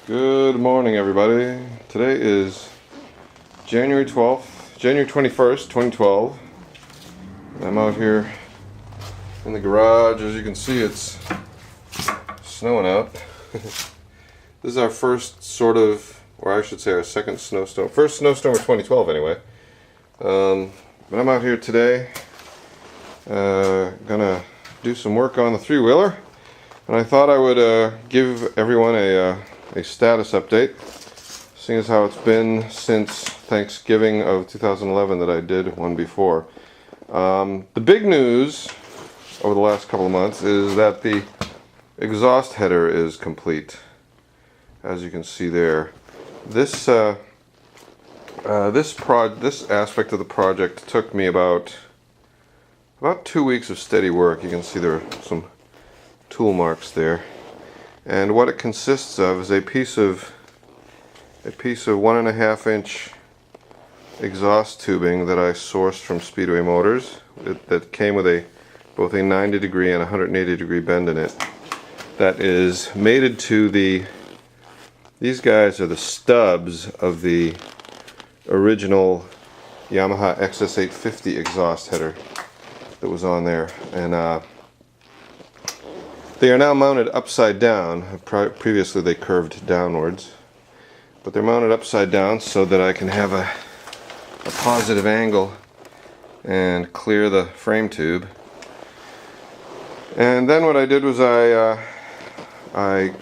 Good morning, everybody. Today is January 21st, 2012. I'm out here in the garage. As you can see, it's snowing out. This is our first sort of, or I should say our second snowstorm. First snowstorm of 2012 anyway. But I'm out here today gonna do some work on the three-wheeler. And I thought I would give everyone a status update, seeing as how it's been since Thanksgiving of 2011 that I did one before. The big news over the last couple of months is that the exhaust header is complete. As you can see there, this aspect of the project took me about 2 weeks of steady work. You can see there are some tool marks there. And what it consists of is a piece of 1.5 inch exhaust tubing that I sourced from Speedway Motors. That came with both a 90 degree and 180 degree bend in it. That is mated to these guys are the stubs of the original Yamaha XS850 exhaust header that was on there, and they are now mounted upside down. Previously they curved downwards, but they're mounted upside down so that I can have a positive angle and clear the frame tube. And then what I did was I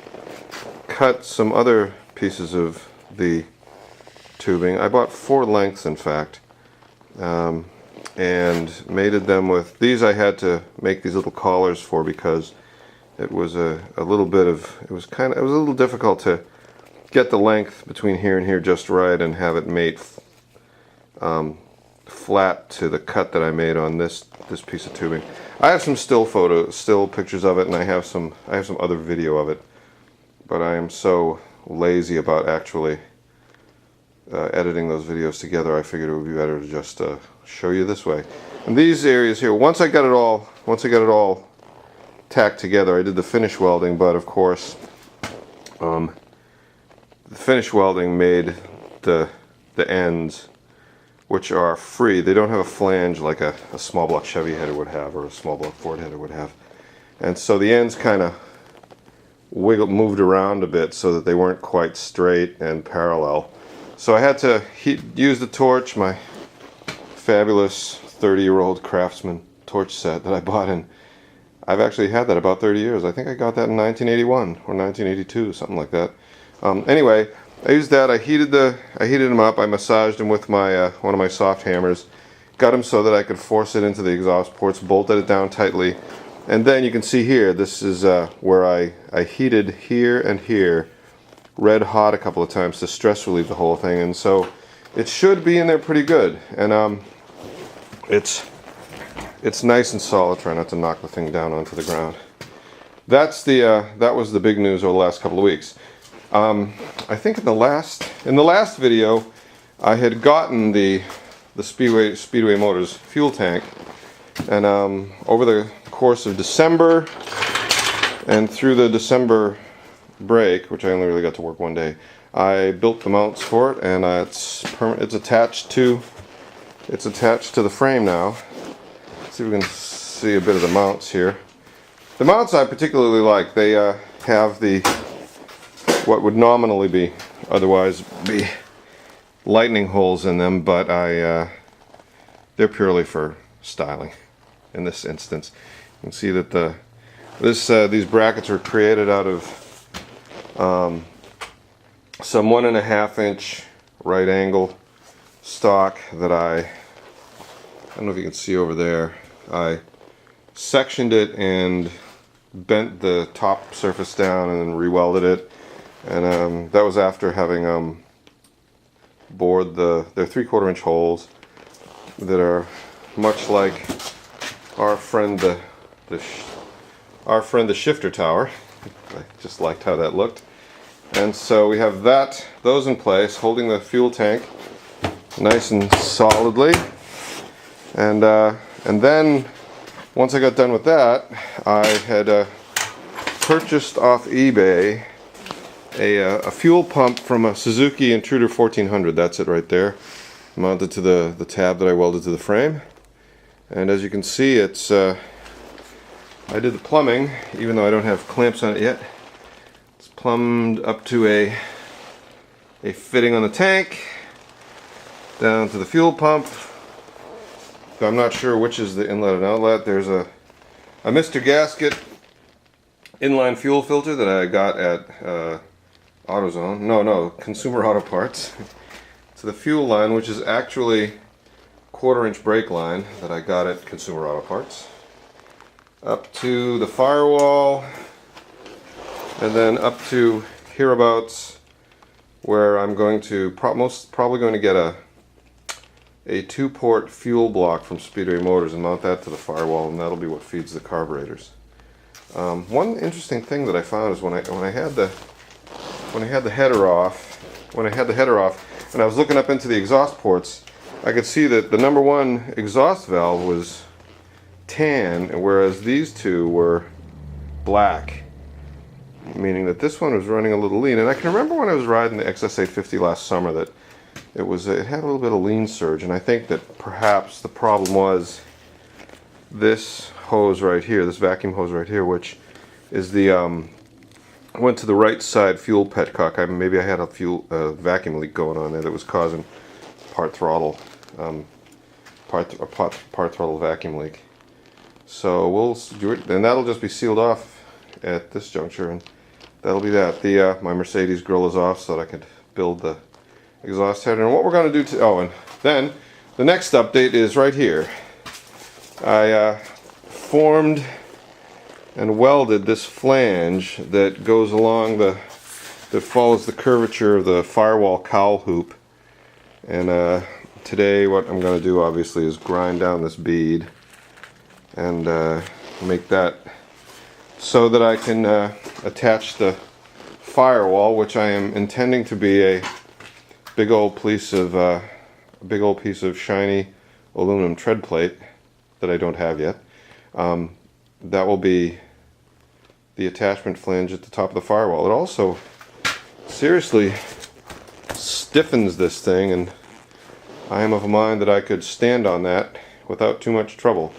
cut some other pieces of the tubing. I bought 4 lengths, in fact, and mated them with these. I had to make these little collars for because it was a little difficult to get the length between here and here just right and have it mate flat to the cut that I made on this piece of tubing. I have some still pictures of it, and I have some other video of it, but I am so lazy about actually editing those videos together. I figured it would be better to just show you this way. And these areas here, once I got it all tacked together, I did the finish welding, but of course the finish welding made the ends, which are free. They don't have a flange like a small block Chevy header would have, or a small block Ford header would have, and so the ends kind of moved around a bit so that they weren't quite straight and parallel. So I had to use the torch, my fabulous 30-year-old Craftsman torch set that I bought in. I've actually had that about 30 years. I think I got that in 1981 or 1982, something like that. Anyway, I used that. I heated them up. I massaged them with my one of my soft hammers. Got them so that I could force it into the exhaust ports. Bolted it down tightly, and then you can see here. This is where I heated here and here, red hot a couple of times to stress relieve the whole thing, and so it should be in there pretty good. And it's nice and solid. Try not to knock the thing down onto the ground. That was the big news over the last couple of weeks. I think in the last video I had gotten the Speedway Motors fuel tank, and over the course of December and through the December break, which I only really got to work one day, I built the mounts for it, and it's attached to the frame now. See if we can see a bit of the mounts here. The mounts I particularly like. They have what would nominally be otherwise be lightning holes in them, but they're purely for styling in this instance. You can see that these brackets are created out of some 1.5 inch right angle stock that I don't know if you can see over there. I sectioned it and bent the top surface down and then re-welded it, and that was after having bored they're 3/4 inch holes that are much like our friend the shifter tower. I just liked how that looked, and so we have those in place, holding the fuel tank nice and solidly. And then once I got done with that, I had purchased off eBay a fuel pump from a Suzuki Intruder 1400. That's it right there, mounted to the tab that I welded to the frame. And as you can see, it's I did the plumbing, even though I don't have clamps on it yet. It's plumbed up to a fitting on the tank, down to the fuel pump. So I'm not sure which is the inlet and outlet. There's a Mr. Gasket inline fuel filter that I got at AutoZone. No, Consumer Auto Parts. To the fuel line, which is actually 1/4-inch brake line that I got at Consumer Auto Parts. Up to the firewall, and then up to hereabouts, where I'm going to probably going to get a 2-port fuel block from Speedway Motors and mount that to the firewall, and that'll be what feeds the carburetors. One interesting thing that I found is when I had the header off, and I was looking up into the exhaust ports, I could see that the number 1 exhaust valve was tan, whereas these two were black, meaning that this one was running a little lean. And I can remember when I was riding the XS850 last summer that it had a little bit of lean surge, and I think that perhaps the problem was this hose right here, this vacuum hose right here, which is the went to the right side fuel petcock. Maybe I had a vacuum leak going on there that was causing part throttle vacuum leak. So we'll do it, and that'll just be sealed off at this juncture, and that'll be that. My Mercedes grill is off, so that I could build the exhaust header. And what we're going to do and then the next update is right here. I formed and welded this flange that goes along that follows the curvature of the firewall cowl hoop. And today what I'm going to do obviously is grind down this bead and make that so that I can attach the firewall, which I am intending to be a big old piece of shiny aluminum tread plate that I don't have yet. That will be the attachment flange at the top of the firewall. It also seriously stiffens this thing, and I am of a mind that I could stand on that without too much trouble.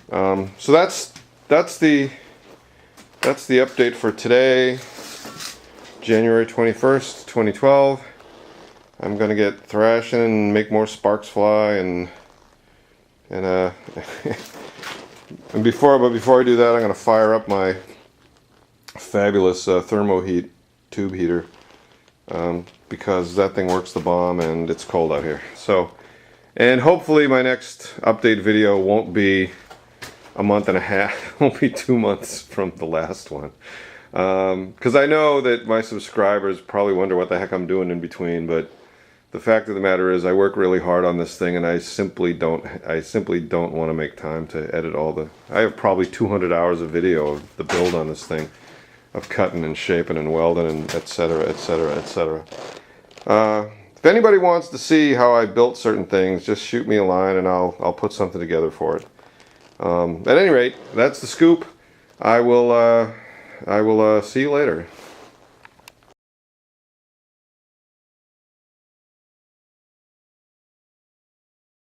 So that's the update for today, January 21st, 2012. I'm gonna get thrashing and make more sparks fly, and before I do that, I'm gonna fire up my fabulous thermo heat tube heater, because that thing works the bomb and it's cold out here. So, and hopefully my next update video won't be a month and a half, won't be 2 months from the last one, because I know that my subscribers probably wonder what the heck I'm doing in between. But the fact of the matter is, I work really hard on this thing, and I simply don't want to make time to edit I have probably 200 hours of video of the build on this thing, of cutting and shaping and welding and etc, etc, etc. If anybody wants to see how I built certain things, just shoot me a line and I'll put something together for it. At any rate, that's the scoop. I will see you later.